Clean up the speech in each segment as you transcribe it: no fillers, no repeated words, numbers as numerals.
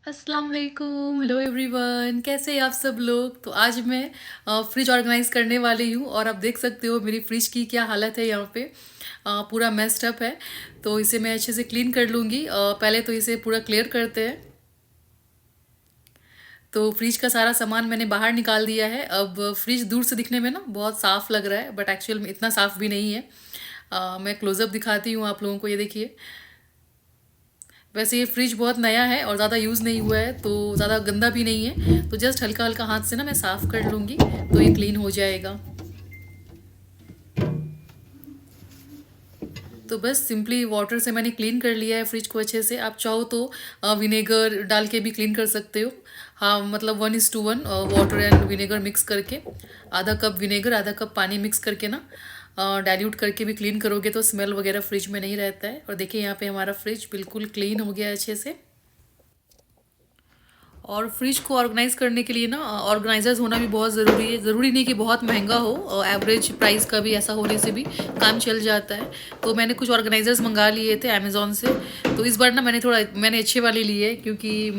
अस्सलाम वालेकुम, hello everyone, कैसे हैं आप सब लोग। तो आज मैं फ्रिज ऑर्गेनाइज करने वाली हूँ और आप देख सकते हो मेरी फ्रिज की क्या हालत है। यहाँ पे पूरा मेस्ड अप है। तो इसे मैं अच्छे से क्लीन कर लूँगी। पहले तो इसे पूरा क्लियर करते हैं। तो फ्रिज का सारा सामान मैंने बाहर निकाल दिया है। अब फ्रिज दूर से दिखने में ना बहुत साफ़ लग रहा है, बट एक्चुअल में इतना साफ़ भी नहीं है। मैं क्लोज़अप दिखाती हूँ आप लोगों को, ये देखिए। वैसे ये फ्रिज बहुत नया है और ज़्यादा यूज़ नहीं हुआ है, तो ज़्यादा गंदा भी नहीं है। तो जस्ट हल्का हल्का हाथ से ना मैं साफ़ कर लूँगी तो ये क्लीन हो जाएगा। तो बस सिंपली वाटर से मैंने क्लीन कर लिया है फ्रिज को अच्छे से। आप चाहो तो विनेगर डाल के भी क्लीन कर सकते हो। हाँ, मतलब 1:1 वाटर एंड विनेगर मिक्स करके, आधा कप विनेगर आधा कप पानी मिक्स करके ना डाइल्यूट करके भी क्लीन करोगे तो स्मेल वगैरह फ्रिज में नहीं रहता है। और देखिए यहाँ पे हमारा फ्रिज बिल्कुल क्लीन हो गया है अच्छे से। और फ्रिज को ऑर्गेनाइज करने के लिए ना ऑर्गेनाइजर्स होना भी बहुत ज़रूरी है। ज़रूरी नहीं कि बहुत महंगा हो, एवरेज प्राइस का भी ऐसा होने से भी काम चल जाता है। तो मैंने कुछ ऑर्गेनाइजर्स मंगा लिए थे अमेज़ोन से। तो इस बार ना मैंने अच्छे वाले लिए, क्योंकि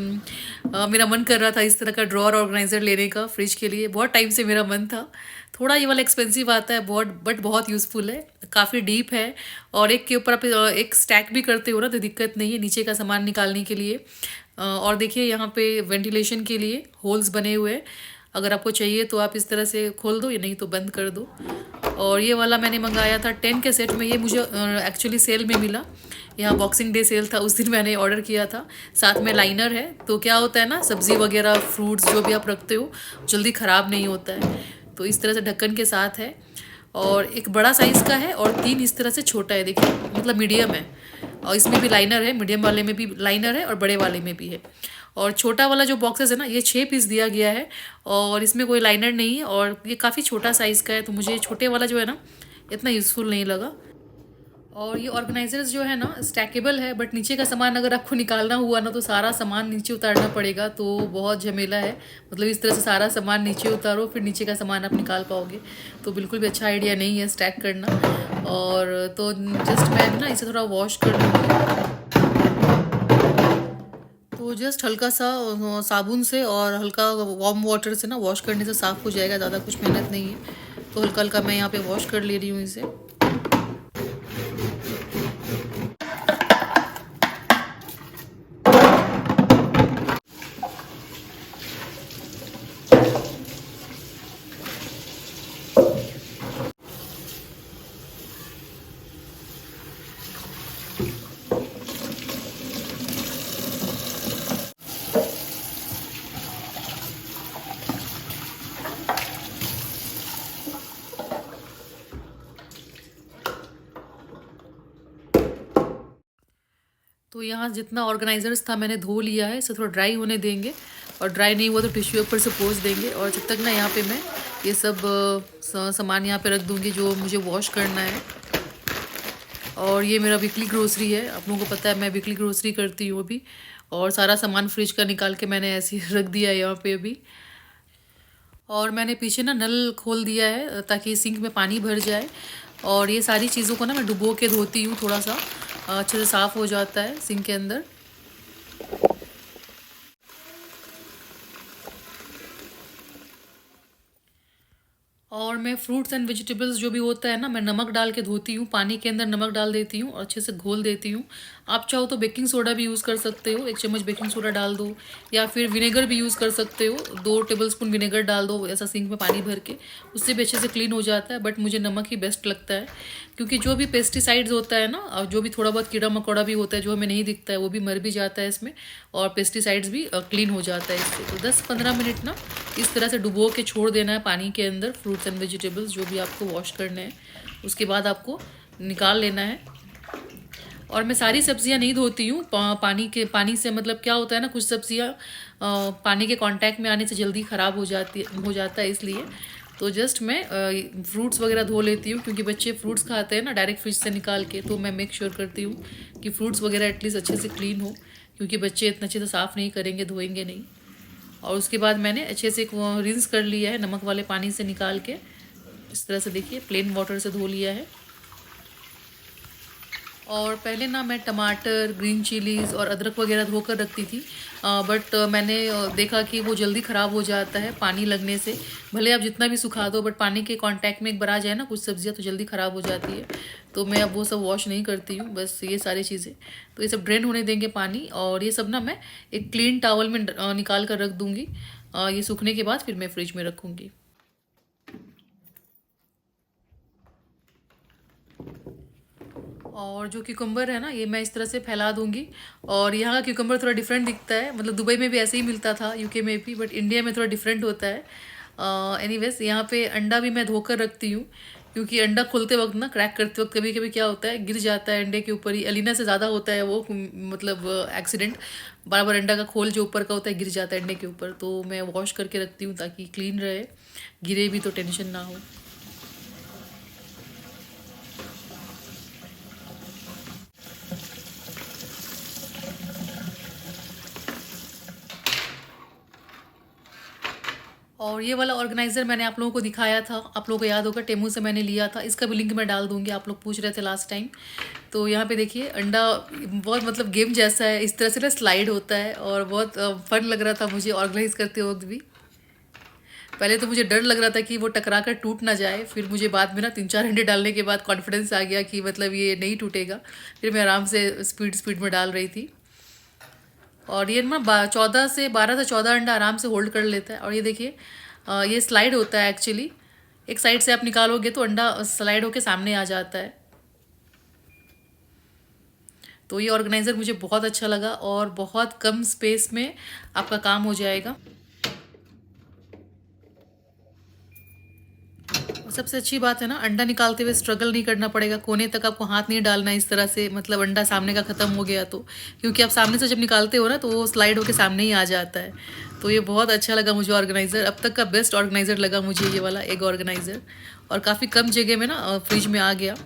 मेरा मन कर रहा था इस तरह का ड्रॉअर ऑर्गेनाइज़र लेने का फ्रिज के लिए। बहुत टाइम से मेरा मन था। थोड़ा ये वाला एक्सपेंसिव आता है बहुत, बट बहुत यूज़फुल है, काफ़ी डीप है। और एक के ऊपर आप एक स्टैक भी करते हो ना तो दिक्कत नहीं है नीचे का सामान निकालने के लिए। और देखिए यहाँ पे वेंटिलेशन के लिए होल्स बने हुए हैं। अगर आपको चाहिए तो आप इस तरह से खोल दो, या नहीं तो बंद कर दो। और ये वाला मैंने मंगाया था 10 के सेट में। ये मुझे एक्चुअली सेल में मिला। यहाँ बॉक्सिंग डे सेल था, उस दिन मैंने ऑर्डर किया था। साथ में लाइनर है। तो क्या होता है ना, सब्ज़ी वगैरह फ्रूट्स जो भी आप रखते हो जल्दी ख़राब नहीं होता है। तो इस तरह से ढक्कन के साथ है। और एक बड़ा साइज़ का है और 3 इस तरह से छोटा है, देखिए, मतलब मीडियम है। और इसमें भी लाइनर है, मीडियम वाले में भी लाइनर है और बड़े वाले में भी है। और छोटा वाला जो बॉक्सेस है ना, ये 6 पीस दिया गया है और इसमें कोई लाइनर नहीं है। और ये काफ़ी छोटा साइज़ का है, तो मुझे छोटे वाला जो है ना इतना यूज़फुल नहीं लगा। और ये ऑर्गेनाइजर्स जो है ना स्टैकेबल है, बट नीचे का सामान अगर आपको निकालना हुआ ना तो सारा सामान नीचे उतारना पड़ेगा, तो बहुत झमेला है। मतलब इस तरह से सारा सामान नीचे उतारो फिर नीचे का सामान आप निकाल पाओगे, तो बिल्कुल भी अच्छा आइडिया नहीं है स्टैक करना। और तो जस्ट मैं ना इसे थोड़ा वॉश कर लूँगी। तो जस्ट हल्का सा साबुन से और हल्का वार्म वाटर से ना वॉश करने से साफ़ हो जाएगा, ज़्यादा कुछ मेहनत नहीं है। तो हल्का हल्का मैं यहाँ पे वॉश कर ले रही हूँ इसे। तो यहाँ जितना ऑर्गेनाइजर्स था मैंने धो लिया है, इसे थोड़ा ड्राई होने देंगे। और ड्राई नहीं हुआ तो टिश्यू पेपर से पोंछ देंगे। और जब तक ना यहाँ पे मैं ये सब सामान यहाँ पे रख दूँगी जो मुझे वॉश करना है। और ये मेरा वीकली ग्रोसरी है, आप लोगों को पता है मैं वीकली ग्रोसरी करती हूँ अभी। और सारा सामान फ्रिज का निकाल के मैंने ऐसे ही रख दिया है यहाँ पे अभी। और मैंने पीछे ना नल खोल दिया है ताकि सिंक में पानी भर जाए। और ये सारी चीज़ों को ना मैं डुबो के धोती हूँ, थोड़ा सा अच्छे से साफ़ हो जाता है सिंक के अंदर। और मैं फ्रूट्स एंड वेजिटेबल्स जो भी होता है ना, मैं नमक डाल के धोती हूँ, पानी के अंदर नमक डाल देती हूँ और अच्छे से घोल देती हूँ। आप चाहो तो बेकिंग सोडा भी यूज़ कर सकते हो, 1 चम्मच बेकिंग सोडा डाल दो। या फिर विनेगर भी यूज़ कर सकते हो, 2 टेबलस्पून विनेगर डाल दो ऐसा सिंक में पानी भर के, उससे भी अच्छे से क्लीन हो जाता है। बट मुझे नमक ही बेस्ट लगता है, क्योंकि जो भी पेस्टिसाइड्स होता है ना, और जो भी थोड़ा बहुत कीड़ा मकोड़ा भी होता है जो हमें नहीं दिखता है, वो भी मर भी जाता है इसमें। और पेस्टिसाइड्स भी क्लीन हो जाता है इससे। तो 10-15 मिनट ना इस तरह से डुबो के छोड़ देना है पानी के अंदर, फ्रूट्स एंड वेजिटेबल्स जो भी आपको वॉश करने हैं। उसके बाद आपको निकाल लेना है। और मैं सारी सब्जियां नहीं धोती हूँ पानी से। मतलब क्या होता है ना, कुछ सब्जियां पानी के कांटेक्ट में आने से जल्दी ख़राब हो जाता है, इसलिए। तो जस्ट मैं फ्रूट्स वगैरह धो लेती हूँ, क्योंकि बच्चे फ्रूट्स खाते हैं ना डायरेक्ट फ्रिज से निकाल के। तो मैं मेक श्योर करती हूँ कि फ्रूट्स वगैरह एटलीस्ट अच्छे से क्लीन हो, क्योंकि बच्चे इतना अच्छे से साफ़ नहीं करेंगे, धोएंगे नहीं। और उसके बाद मैंने अच्छे से रिंस कर लिया है नमक वाले पानी से निकाल के। इस तरह से देखिए प्लेन वाटर से धो लिया है। और पहले ना मैं टमाटर, ग्रीन चिलीज़ और अदरक वगैरह धोकर रखती थी, बट मैंने देखा कि वो जल्दी ख़राब हो जाता है पानी लगने से। भले आप जितना भी सुखा दो, बट पानी के कांटेक्ट में एक बार आ जाए ना कुछ सब्जियां, तो जल्दी ख़राब हो जाती है। तो मैं अब वो सब वॉश नहीं करती हूँ, बस ये सारी चीज़ें। तो ये सब ड्रेन होने देंगे पानी, और ये सब ना मैं एक क्लीन टॉवल में निकाल कर रख दूँगी। ये सूखने के बाद फिर मैं फ्रिज में रखूँगी। और जो क्यूकम्बर है ना, ये मैं इस तरह से फैला दूंगी। और यहाँ का क्यूकम्बर थोड़ा डिफरेंट दिखता है, मतलब दुबई में भी ऐसे ही मिलता था, यूके में भी, बट इंडिया में थोड़ा डिफरेंट होता है। एनीवेज, यहाँ पे अंडा भी मैं धोकर रखती हूँ, क्योंकि अंडा खोलते वक्त ना, क्रैक करते वक्त कभी कभी क्या होता है, गिर जाता है अंडे के ऊपर ही। अलीना से ज़्यादा होता है वो, मतलब एक्सीडेंट। बार बार अंडा का खोल जो ऊपर का होता है गिर जाता है अंडे के ऊपर, तो मैं वॉश करके रखती हूँ ताकि क्लीन रहे, गिरे भी तो टेंशन ना हो। और ये वाला ऑर्गेनाइज़र मैंने आप लोगों को दिखाया था, आप लोगों को याद होगा, टेमू से मैंने लिया था। इसका भी लिंक मैं डाल दूंगी, आप लोग पूछ रहे थे लास्ट टाइम। तो यहाँ पे देखिए अंडा बहुत मतलब गेम जैसा है, इस तरह से ना स्लाइड होता है, और बहुत फन लग रहा था मुझे ऑर्गेनाइज करते वक्त भी। पहले तो मुझे डर लग रहा था कि वो टकरा कर टूट ना जाए, फिर मुझे बाद में ना 3-4 अंडे डालने के बाद कॉन्फिडेंस आ गया कि मतलब ये नहीं टूटेगा। फिर मैं आराम से स्पीड स्पीड में डाल रही थी। और ये ना 12 से 14 अंडा आराम से होल्ड कर लेता है। और ये देखिए, ये स्लाइड होता है एक्चुअली। एक साइड से आप निकालोगे तो अंडा स्लाइड होके सामने आ जाता है। तो ये ऑर्गेनाइज़र मुझे बहुत अच्छा लगा, और बहुत कम स्पेस में आपका काम हो जाएगा। और सबसे अच्छी बात है ना, अंडा निकालते हुए स्ट्रगल नहीं करना पड़ेगा, कोने तक आपको हाथ नहीं डालना है इस तरह से, मतलब अंडा सामने का ख़त्म हो गया तो। क्योंकि आप सामने से जब निकालते हो ना, तो वो स्लाइड होके सामने ही आ जाता है। तो ये बहुत अच्छा लगा मुझे ऑर्गेनाइज़र, अब तक का बेस्ट ऑर्गेनाइज़र लगा मुझे ये वाला एग ऑर्गेनाइज़र। और काफ़ी कम जगह में ना फ्रिज में आ गया।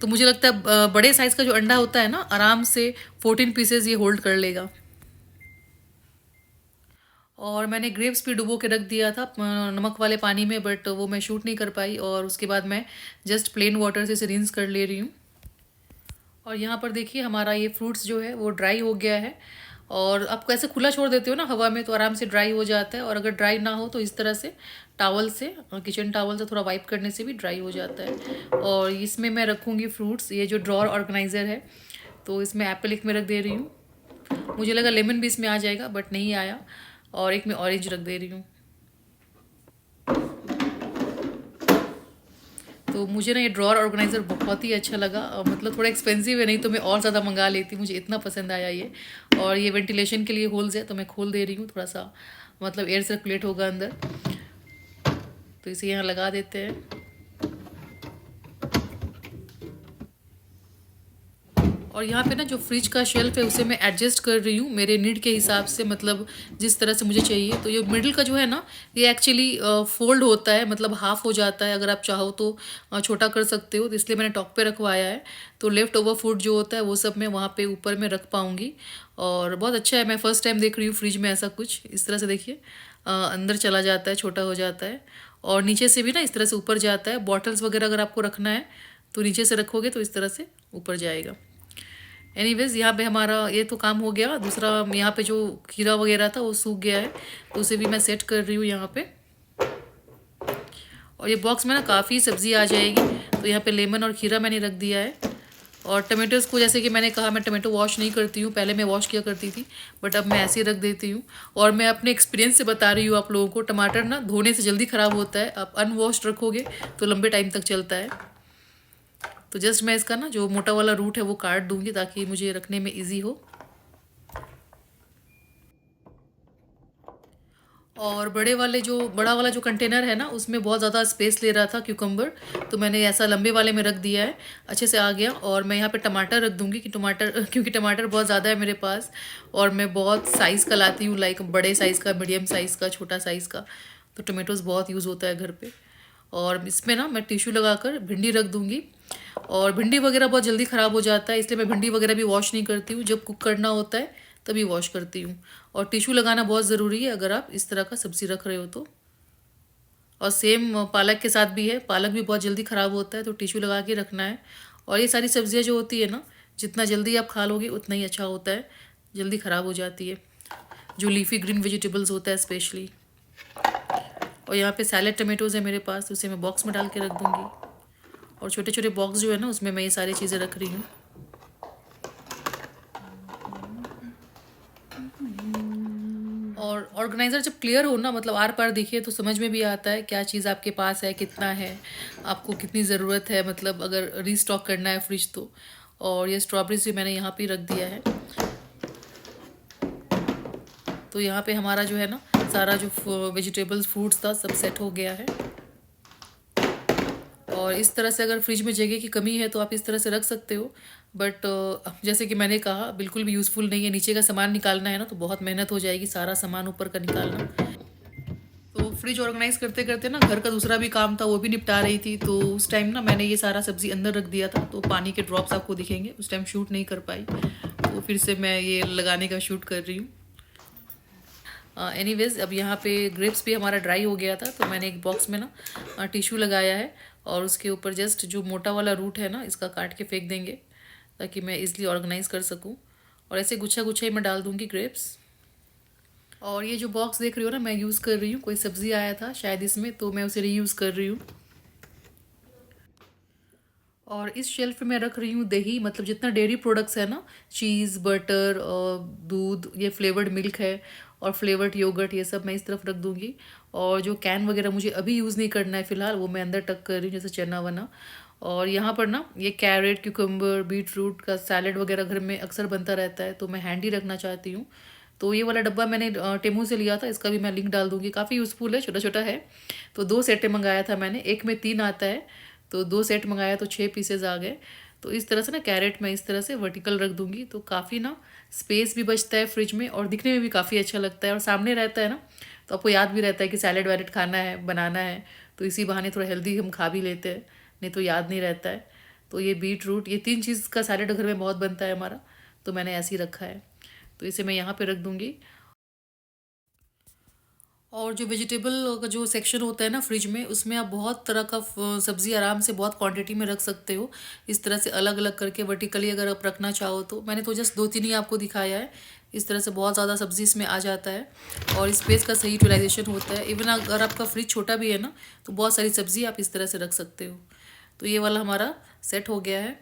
तो मुझे लगता है बड़े साइज़ का जो अंडा होता है ना, आराम से 14 पीसेज ये होल्ड कर लेगा। और मैंने ग्रेप्स भी डुबो के रख दिया था नमक वाले पानी में, बट वो मैं शूट नहीं कर पाई, और उसके बाद मैं जस्ट प्लेन वाटर से इसे रिंस कर ले रही हूँ। और यहाँ पर देखिए हमारा ये फ्रूट्स जो है वो ड्राई हो गया है। और आप कैसे खुला छोड़ देते हो ना हवा में, तो आराम से ड्राई हो जाता है। और अगर ड्राई ना हो तो इस तरह से टावल से, किचन टावल से थोड़ा वाइप करने से भी ड्राई हो जाता है। और इसमें मैं रखूँगी फ्रूट्स, ये जो ड्रॉर ऑर्गेनाइज़र है, तो इसमें एप्पल एक में रख दे रही हूँ। मुझे लगा लेमन भी इसमें आ जाएगा, बट नहीं आया। और एक में ऑरेंज रख दे रही हूँ। तो मुझे ना ये ड्रॉअर ऑर्गेनाइज़र बहुत ही अच्छा लगा, मतलब थोड़ा एक्सपेंसिव है, नहीं तो मैं और ज़्यादा मंगा लेती, मुझे इतना पसंद आया ये। और ये वेंटिलेशन के लिए होल्स है, तो मैं खोल दे रही हूँ थोड़ा सा, मतलब एयर सर्कुलेट होगा अंदर। तो इसे यहाँ लगा देते हैं। और यहाँ पे ना जो फ्रिज का शेल्फ है उसे मैं एडजस्ट कर रही हूँ मेरे नीड के हिसाब से, मतलब जिस तरह से मुझे चाहिए। तो ये मिडिल का जो है ना, ये एक्चुअली फोल्ड होता है, मतलब हाफ हो जाता है। अगर आप चाहो तो छोटा कर सकते हो, तो इसलिए मैंने टॉप पे रखवाया है। तो लेफ्ट ओवर फूड जो होता है वो सब मैं वहाँ पे ऊपर में रख पाऊँगी। और बहुत अच्छा है, मैं फ़र्स्ट टाइम देख रही हूँ फ्रिज में ऐसा कुछ। इस तरह से देखिए, अंदर चला जाता है, छोटा हो जाता है, और नीचे से भी ना इस तरह से ऊपर जाता है। बॉटल्स वगैरह अगर आपको रखना है तो नीचे से रखोगे तो इस तरह से ऊपर जाएगा। एनीवेज, यहाँ पे हमारा ये तो काम हो गया। दूसरा, यहाँ पे जो खीरा वगैरह था वो सूख गया है, तो उसे भी मैं सेट कर रही हूँ यहाँ पे। और ये बॉक्स में ना काफ़ी सब्ज़ी आ जाएगी, तो यहाँ पे लेमन और खीरा मैंने रख दिया है। और टमाटोज़ को, जैसे कि मैंने कहा, मैं टमाटो वॉश नहीं करती हूँ, पहले मैं वॉश किया करती थी, बट अब मैं ऐसे ही रख देती हूँ। और मैं अपने एक्सपीरियंस से बता रही हूँ आप लोगों को, टमाटर ना धोने से जल्दी ख़राब होता है, आप अनवॉश्ड रखोगे तो लंबे टाइम तक चलता है। तो जस्ट मैं इसका ना जो मोटा वाला रूट है वो काट दूँगी, ताकि मुझे रखने में ईजी हो। और बड़ा वाला जो कंटेनर है ना, उसमें बहुत ज़्यादा स्पेस ले रहा था क्यूकम्बर, तो मैंने ऐसा लंबे वाले में रख दिया है, अच्छे से आ गया। और मैं यहाँ पे टमाटर रख दूँगी, कि टमाटर क्योंकि टमाटर बहुत ज़्यादा है मेरे पास, और मैं बहुत साइज़ का लाती हूँ, लाइक बड़े साइज़ का, मीडियम साइज़ का, छोटा साइज़ का। तो टमाटोज़ बहुत यूज़ होता है घर पर। और इसमें ना मैं टिश्यू लगाकर भिंडी रख दूँगी। और भिंडी वगैरह बहुत जल्दी ख़राब हो जाता है, इसलिए मैं भिंडी वगैरह भी वॉश नहीं करती हूँ, जब कुक करना होता है तभी वॉश करती हूँ। और टिश्यू लगाना बहुत ज़रूरी है अगर आप इस तरह का सब्ज़ी रख रहे हो तो। और सेम पालक के साथ भी है, पालक भी बहुत जल्दी ख़राब होता है, तो टिश्यू लगा के रखना है। और ये सारी सब्जियां जो होती है ना, जितना जल्दी आप खा लोगे उतना ही अच्छा होता है, जल्दी ख़राब हो जाती है, जो लीफी ग्रीन वेजिटेबल्स होता है स्पेशली। और यहाँ पे सैलेड टमेटोज़ है मेरे पास, उसे मैं बॉक्स में डाल के रख दूँगी। और छोटे छोटे बॉक्स जो है ना, उसमें मैं ये सारी चीज़ें रख रही हूँ। और ऑर्गेनाइज़र जब क्लियर हो ना, मतलब आर पार दिखे, तो समझ में भी आता है क्या चीज़ आपके पास है, कितना है, आपको कितनी ज़रूरत है, मतलब अगर रीस्टॉक करना है फ्रिज तो। और ये स्ट्रॉबेरीज भी मैंने यहाँ पे रख दिया है। तो यहाँ पे हमारा जो है ना, सारा जो वेजिटेबल्स फ्रूट्स था सब सेट हो गया है। और इस तरह से अगर फ्रिज में जगह की कमी है तो आप इस तरह से रख सकते हो, बट जैसे कि मैंने कहा बिल्कुल भी यूज़फुल नहीं है। नीचे का सामान निकालना है ना, तो बहुत मेहनत हो जाएगी सारा सामान ऊपर का निकालना। तो फ्रिज ऑर्गेनाइज करते करते ना, घर का दूसरा भी काम था वो भी निपटा रही थी। तो उस टाइम ना मैंने ये सारा सब्ज़ी अंदर रख दिया था, तो पानी के ड्रॉप्स आपको दिखेंगे। उस टाइम शूट नहीं कर पाई, तो फिर से मैं ये लगाने का शूट कर रही हूँ। एनीवेज, अब यहाँ पे ग्रेप्स भी हमारा ड्राई हो गया था, तो मैंने एक बॉक्स में ना टिश्यू लगाया है, और उसके ऊपर जस्ट जो मोटा वाला रूट है ना, इसका काट के फेंक देंगे, ताकि मैं इजली ऑर्गेनाइज कर सकूँ। और ऐसे गुच्छा गुच्छा ही मैं डाल दूँगी ग्रेप्स। और ये जो बॉक्स देख रही हो ना, मैं यूज़ कर रही हूँ, कोई सब्ज़ी आया था शायद इसमें, तो मैं उसे रीयूज़ कर रही हूँ। और इस शेल्फ में रख रही हूँ दही, मतलब जितना डेयरी प्रोडक्ट्स है ना, चीज़, बटर और दूध, ये फ्लेवर्ड मिल्क है, और फ्लेवर्ड योगर्ट, ये सब मैं इस तरफ रख दूँगी। और जो कैन वगैरह मुझे अभी यूज़ नहीं करना है फ़िलहाल, वो मैं अंदर टक कर रही हूँ, जैसे चना वना। और यहाँ पर ना ये कैरेट, क्यूकम्बर, बीट रूट का सैलेड वगैरह घर में अक्सर बनता रहता है, तो मैं हैंडी रखना चाहती हूँ। तो ये वाला डब्बा मैंने टेमू से लिया था, इसका भी मैं लिंक डाल दूँगी। काफ़ी यूज़फुल है, छोटा छोटा है। तो 2 सेटें मंगाया था मैंने, एक में 3 आता है, तो 2 सेट मंगाया तो 6 पीसेज आ गए। तो इस तरह से ना कैरेट मैं इस तरह से वर्टिकल रख दूँगी, तो काफ़ी ना स्पेस भी बचता है फ्रिज में, और दिखने में भी काफ़ी अच्छा लगता है, और सामने रहता है ना, तो आपको याद भी रहता है कि सैलेड वैलेड खाना है, बनाना है, तो इसी बहाने थोड़ा हेल्दी हम खा भी लेते हैं, नहीं तो याद नहीं रहता है। तो ये बीट रूट, ये 3 चीज़ का सैलेड घर में बहुत बनता है हमारा, तो मैंने ऐसे ही रखा है। तो इसे मैं यहाँ पे रख दूँगी। और जो वेजिटेबल का जो सेक्शन होता है ना फ्रिज में, उसमें आप बहुत तरह का सब्ज़ी आराम से बहुत क्वांटिटी में रख सकते हो, इस तरह से अलग अलग करके वर्टिकली अगर आप रखना चाहो तो। मैंने तो जस्ट 2-3 ही आपको दिखाया है, इस तरह से बहुत ज़्यादा सब्ज़ी इसमें आ जाता है, और स्पेस का सही यूटिलाइजेशन होता है। इवन अगर आपका फ्रिज छोटा भी है ना, तो बहुत सारी सब्ज़ी आप इस तरह से रख सकते हो। तो ये वाला हमारा सेट हो गया है।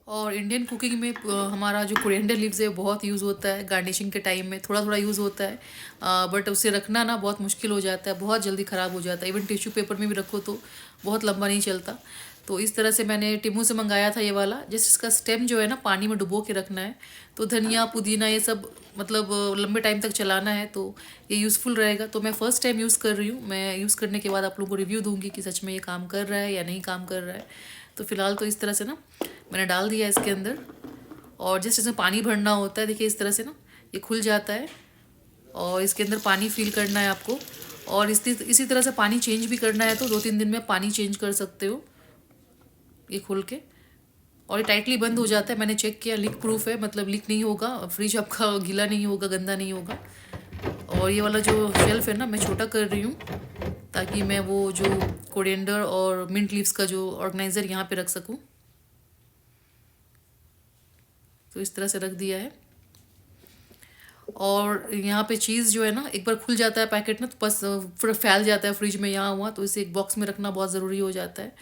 और इंडियन कुकिंग में हमारा जो कोरिएंडर लीव्स है बहुत यूज़ होता है, गार्निशिंग के टाइम में थोड़ा थोड़ा यूज़ होता है, बट उसे रखना ना बहुत मुश्किल हो जाता है, बहुत जल्दी ख़राब हो जाता है। इवन टिश्यू पेपर में भी रखो तो बहुत लंबा नहीं चलता। तो इस तरह से मैंने टिमू से मंगाया था ये वाला, जिस इसका स्टेम जो है ना पानी में डुबो के रखना है, तो धनिया पुदीना ये सब मतलब लंबे टाइम तक चलाना है, तो ये यूज़फुल रहेगा। तो मैं फ़र्स्ट टाइम यूज़ कर रही हूँ, मैं यूज़ करने के बाद आप लोगों को रिव्यू दूँगी कि सच में ये काम कर रहा है या नहीं काम कर रहा है। तो फ़िलहाल तो इस तरह से ना मैंने डाल दिया इसके अंदर, और जिस इसमें पानी भरना होता है, देखिए इस तरह से ना ये खुल जाता है, और इसके अंदर पानी फिल करना है आपको। और इसी तरह से पानी चेंज भी करना है, तो 2-3 दिन में पानी चेंज कर सकते हो ये खोल के। और ये टाइटली बंद हो जाता है, मैंने चेक किया, लीक प्रूफ है, मतलब लीक नहीं होगा, फ्रिज आपका गीला नहीं होगा, गंदा नहीं होगा। और ये वाला जो शेल्फ है ना, मैं छोटा कर रही हूँ, ताकि मैं वो जो कोरिएंडर और मिंट लीव्स का जो ऑर्गेनाइज़र यहाँ पे रख सकूँ। तो इस तरह से रख दिया है। और यहाँ पे चीज़ जो है ना, एक बार खुल जाता है पैकेट ना, तो बस फिर फैल जाता है फ्रिज में यहाँ हुआ, तो इसे एक बॉक्स में रखना बहुत ज़रूरी हो जाता है,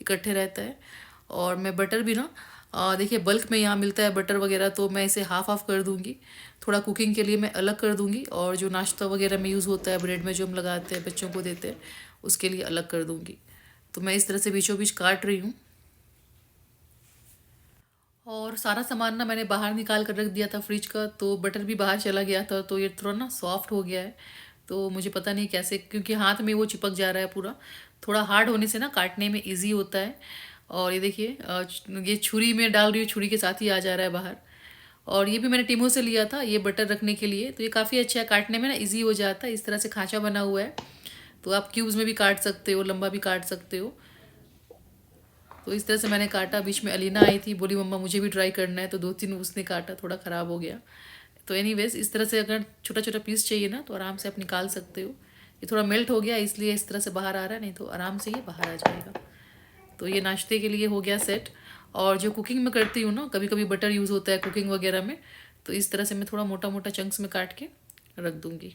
इकट्ठे रहता है। और मैं बटर भी ना देखिए बल्क में यहाँ मिलता है बटर वगैरह, तो मैं इसे हाफ हाफ कर दूँगी, थोड़ा कुकिंग के लिए मैं अलग कर दूँगी, और जो नाश्ता वगैरह में यूज़ होता है, ब्रेड में जो हम लगाते हैं बच्चों को देते हैं, उसके लिए अलग कर दूँगी। तो मैं इस तरह से बीचों बीच काट रही हूँ। और सारा सामान ना मैंने बाहर निकाल कर रख दिया था फ्रिज का, तो बटर भी बाहर चला गया था, तो ये थोड़ा ना सॉफ्ट हो गया है। तो मुझे पता नहीं कैसे, क्योंकि हाथ में वो चिपक जा रहा है पूरा, थोड़ा हार्ड होने से ना काटने में इजी होता है। और ये देखिए ये छुरी में डाल रही हूँ, छुरी के साथ ही आ जा रहा है बाहर। और ये भी मैंने टिमो से लिया था, ये बटर रखने के लिए, तो ये काफ़ी अच्छा है, काटने में ना इजी हो जाता है। इस तरह से खांचा बना हुआ है, तो आप क्यूब्स में भी काट सकते हो, लंबा भी काट सकते हो। तो इस तरह से मैंने काटा। बीच में अलीना आई थी, बोली मम्मा मुझे भी ट्राई करना है, तो 2-3 उसने काटा, थोड़ा ख़राब हो गया। तो एनीवेज, इस तरह से अगर छोटा छोटा पीस चाहिए ना, तो आराम से आप निकाल सकते हो। ये थोड़ा मेल्ट हो गया इसलिए इस तरह से बाहर आ रहा है, नहीं तो आराम से ये बाहर आ जाएगा। तो ये नाश्ते के लिए हो गया सेट। और जो कुकिंग में करती हूँ ना, कभी कभी बटर यूज़ होता है कुकिंग वगैरह में, तो इस तरह से मैं थोड़ा मोटा मोटा चंक्स में काट के रख दूँगी।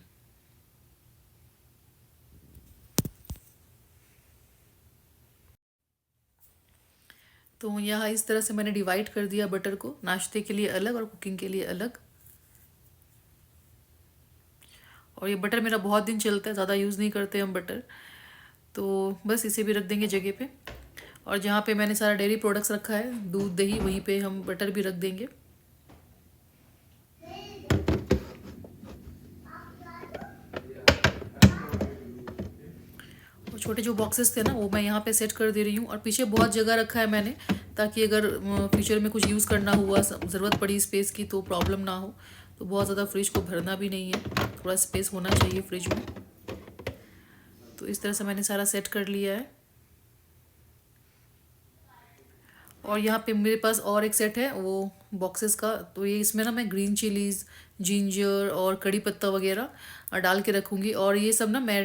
तो यहाँ इस तरह से मैंने डिवाइड कर दिया बटर को, नाश्ते के लिए अलग और कुकिंग के लिए अलग। और ये बटर मेरा बहुत दिन चलता है, ज़्यादा यूज़ नहीं करते हम बटर, तो बस इसे भी रख देंगे जगह पे। और जहाँ पे मैंने सारा डेयरी प्रोडक्ट्स रखा है, दूध दही, वहीं पे हम बटर भी रख देंगे। और छोटे जो बॉक्सेस थे ना, वो मैं यहाँ पे सेट कर दे रही हूँ। और पीछे बहुत जगह रखा है मैंने, ताकि अगर फ्यूचर में कुछ यूज़ करना हुआ, ज़रूरत पड़ी स्पेस की, तो प्रॉब्लम ना हो। तो बहुत ज़्यादा फ्रिज को भरना भी नहीं है, थोड़ा स्पेस होना चाहिए फ्रिज में। तो इस तरह से मैंने सारा सेट कर लिया है। और यहाँ पे मेरे पास और एक सेट है वो बॉक्सेस का, तो ये इसमें ना मैं ग्रीन चिलीज़, जिंजर और कड़ी पत्ता वगैरह डाल के रखूँगी। और ये सब ना मैं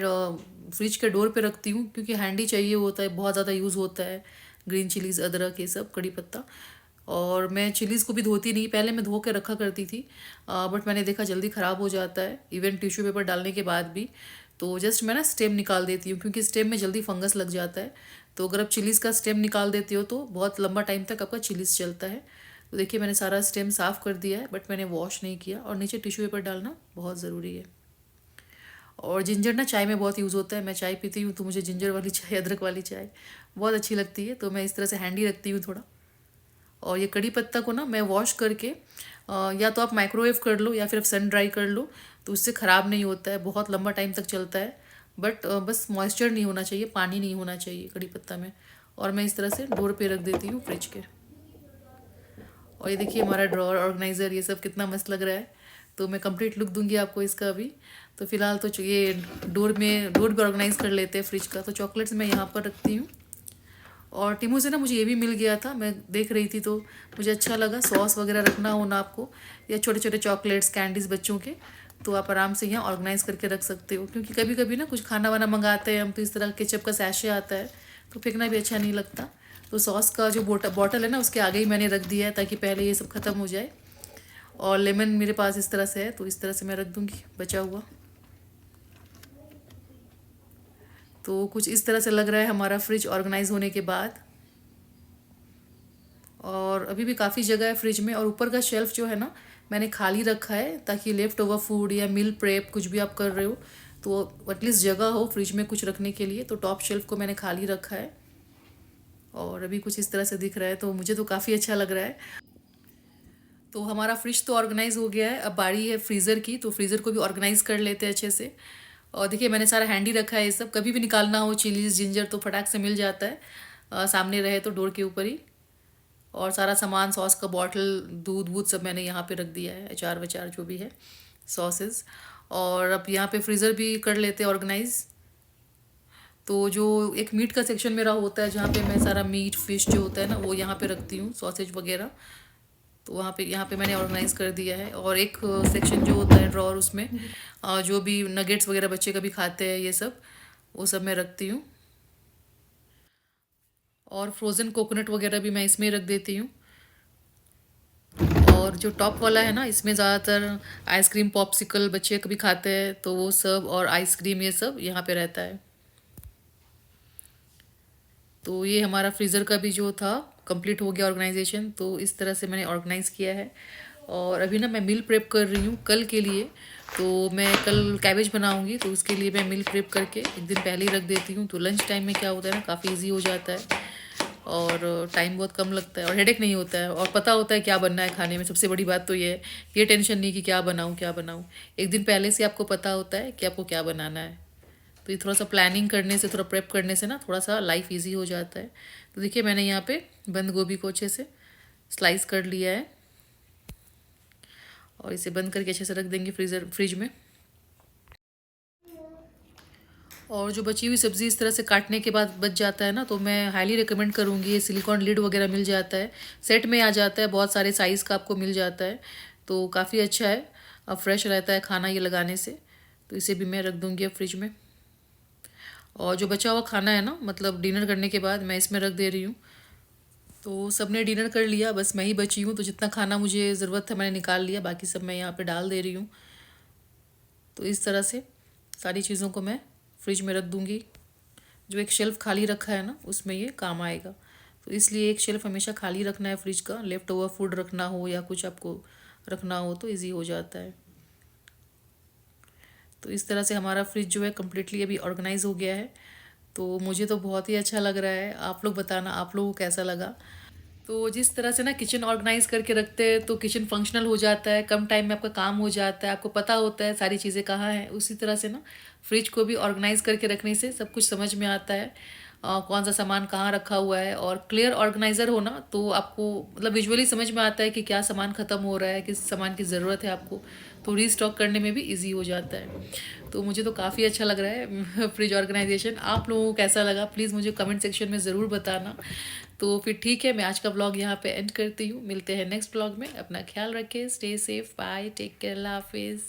फ्रिज के डोर पे रखती हूँ, क्योंकि हैंडी चाहिए होता है, बहुत ज़्यादा यूज़ होता है ग्रीन चिलीज़, अदरक, ये सब, कड़ी पत्ता। और मैं चिलीज़ को भी धोती नहीं, पहले मैं धो के रखा करती थी, बट मैंने देखा जल्दी ख़राब हो जाता है, इवन टिश्यू पेपर डालने के बाद भी। तो जस्ट मैं ना स्टेम निकाल देती हूँ, क्योंकि स्टेम में जल्दी फंगस लग जाता है। तो अगर आप चिलीज़ का स्टेम निकाल देती हो तो बहुत लंबा टाइम तक आपका चिलीज़ चलता है। तो देखिए मैंने सारा स्टेम साफ़ कर दिया है, बट मैंने वॉश नहीं किया। और नीचे टिश्यू पेपर डालना बहुत ज़रूरी है। और जिंजर ना चाय में बहुत यूज़ होता है, मैं चाय पीती हूँ तो मुझे जिंजर वाली चाय, अदरक वाली चाय बहुत अच्छी लगती है, तो मैं इस तरह से हैंडी रखती हूँ थोड़ा। और ये कड़ी पत्ता को ना मैं वॉश करके या तो आप माइक्रोवेव कर लो या फिर सन ड्राई कर लो, तो उससे ख़राब नहीं होता है, बहुत लंबा टाइम तक चलता है। बट बस मॉइस्चर नहीं होना चाहिए, पानी नहीं होना चाहिए कड़ी पत्ता में। और मैं इस तरह से डोर पे रख देती हूँ फ्रिज के। और ये देखिए हमारा ड्रॉअर, ऑर्गेनाइज़र, ये सब कितना मस्त लग रहा है। तो मैं कंप्लीट लुक दूंगी आपको इसका अभी। तो फिलहाल तो ये डोर भी ऑर्गेनाइज़ कर लेते हैं फ्रिज का। तो चॉकलेट्स मैं यहाँ पर रखती हूँ। और टिमो से ना मुझे ये भी मिल गया था, मैं देख रही थी तो मुझे अच्छा लगा। सॉस वगैरह रखना हो ना आपको, या छोटे छोटे चॉकलेट्स, कैंडीज़ बच्चों के, तो आप आराम से यहाँ ऑर्गेनाइज़ करके रख सकते हो। क्योंकि कभी कभी ना कुछ खाना वाना मंगाते हैं हम, तो इस तरह केचप का सैशे आता है, तो फेंकना भी अच्छा नहीं लगता। तो सॉस का जो बॉटल है ना, उसके आगे ही मैंने रख दिया है, ताकि पहले ये सब ख़त्म हो जाए। और लेमन मेरे पास इस तरह से है, तो इस तरह से मैं रख दूँगी बचा हुआ। तो कुछ इस तरह से लग रहा है हमारा फ्रिज ऑर्गेनाइज होने के बाद। और अभी भी काफ़ी जगह है फ्रिज में। और ऊपर का शेल्फ जो है ना, मैंने खाली रखा है, ताकि लेफ्ट ओवर फूड या मील प्रेप कुछ भी आप कर रहे हो तो एटलीस्ट जगह हो फ्रिज में कुछ रखने के लिए। तो टॉप शेल्फ को मैंने खाली रखा है। और अभी कुछ इस तरह से दिख रहा है, तो मुझे तो काफ़ी अच्छा लग रहा है। तो हमारा फ्रिज तो ऑर्गेनाइज हो गया है, अब बारी है फ्रीज़र की। तो फ्रीज़र को भी ऑर्गेनाइज कर लेते हैं अच्छे से। और देखिए मैंने सारा हैंडी रखा है, ये सब कभी भी निकालना हो, चिलीज, जिंजर, तो फटाक से मिल जाता है, सामने रहे तो डोर के ऊपर ही। और सारा सामान, सॉस का बॉटल, दूध वूध सब मैंने यहाँ पे रख दिया है, अचार वचार जो भी है, सॉसेस। और अब यहाँ पे फ्रीज़र भी कर लेते हैं ऑर्गेनाइज। तो जो एक मीट का सेक्शन मेरा होता है, जहाँ पे मैं सारा मीट, फिश जो होता है ना, वो यहाँ पे रखती हूँ, सॉसेज वगैरह। तो यहाँ पे मैंने ऑर्गेनाइज़ कर दिया है। और एक सेक्शन जो होता है ड्रॉअर, उसमें जो भी नगेट्स वगैरह बच्चे कभी खाते हैं, ये सब, वो सब मैं रखती हूँ। और फ्रोज़न कोकोनट वगैरह भी मैं इसमें रख देती हूँ। और जो टॉप वाला है ना, इसमें ज़्यादातर आइसक्रीम, पॉप्सिकल बच्चे कभी खाते हैं, तो वो सब, और आइसक्रीम, ये सब यहाँ पे रहता है। तो ये हमारा फ्रीज़र का भी जो था कंप्लीट हो गया ऑर्गेनाइजेशन। तो इस तरह से मैंने ऑर्गेनाइज़ किया है। और अभी ना मैं मील प्रेप कर रही हूँ कल के लिए। तो मैं कल कैबेज बनाऊँगी, तो उसके लिए मैं मील प्रेप करके एक दिन पहले ही रख देती हूँ। तो लंच टाइम में क्या होता है ना, काफ़ी ईजी हो जाता है, और टाइम बहुत कम लगता है, और हेडेक नहीं होता है, और पता होता है क्या बनना है खाने में। सबसे बड़ी बात तो ये है, ये टेंशन नहीं कि क्या बनाऊँ क्या बनाऊँ। एक दिन पहले से आपको पता होता है कि आपको क्या बनाना है। तो ये थोड़ा सा प्लानिंग करने से, थोड़ा प्रेप करने से ना, थोड़ा सा लाइफ इजी हो जाता है। तो देखिए मैंने यहाँ पे बंद गोभी को अच्छे से स्लाइस कर लिया है, और इसे बंद करके अच्छे से रख देंगे फ्रिज में। और जो बची हुई सब्ज़ी इस तरह से काटने के बाद बच जाता है ना, तो मैं हाईली रिकमेंड करूँगी। ये सिलिकॉन लिड वगैरह मिल जाता है, सेट में आ जाता है, बहुत सारे साइज़ का आपको मिल जाता है, तो काफ़ी अच्छा है। अब फ्रेश रहता है खाना ये लगाने से। तो इसे भी मैं रख दूँगी अब फ्रिज में। और जो बचा हुआ खाना है ना, मतलब डिनर करने के बाद मैं इसमें रख दे रही हूँ। तो सबने डिनर कर लिया, बस मैं ही बची हूँ। तो जितना खाना मुझे ज़रूरत था मैंने निकाल लिया, बाकी सब मैं यहाँ पे डाल दे रही हूँ। तो इस तरह से सारी चीज़ों को मैं फ्रिज में रख दूँगी। जो एक शेल्फ़ खाली रखा है ना, उसमें ये काम आएगा। तो इसलिए एक शेल्फ़ हमेशा खाली रखना है फ्रिज का। लेफ्ट ओवर फूड रखना हो या कुछ आपको रखना हो तो इजी हो जाता है। तो इस तरह से हमारा फ्रिज जो है कम्प्लीटली अभी ऑर्गेनाइज़ हो गया है। तो मुझे तो बहुत ही अच्छा लग रहा है। आप लोग बताना आप लोगों को कैसा लगा। तो जिस तरह से ना किचन ऑर्गेनाइज करके रखते हैं तो किचन फंक्शनल हो जाता है, कम टाइम में आपका काम हो जाता है, आपको पता होता है सारी चीज़ें कहाँ हैं। उसी तरह से ना फ्रिज को भी ऑर्गेनाइज करके रखने से सब कुछ समझ में आता है, कौन सा सामान कहाँ रखा हुआ है। और क्लियर ऑर्गेनाइज़र हो ना तो आपको मतलब विजुअली समझ में आता है कि क्या सामान ख़त्म हो रहा है, किस सामान की ज़रूरत है आपको। तो रीस्टॉक करने में भी ईजी हो जाता है। तो मुझे तो काफ़ी अच्छा लग रहा है फ्रिज ऑर्गेनाइजेशन। आप लोगों को कैसा लगा प्लीज़ मुझे कमेंट सेक्शन में ज़रूर बताना। तो फिर ठीक है, मैं आज का ब्लॉग यहाँ पे एंड करती हूँ। मिलते हैं नेक्स्ट ब्लॉग में। अपना ख्याल रखें, stay safe, bye, take care, Allah हाफिज़।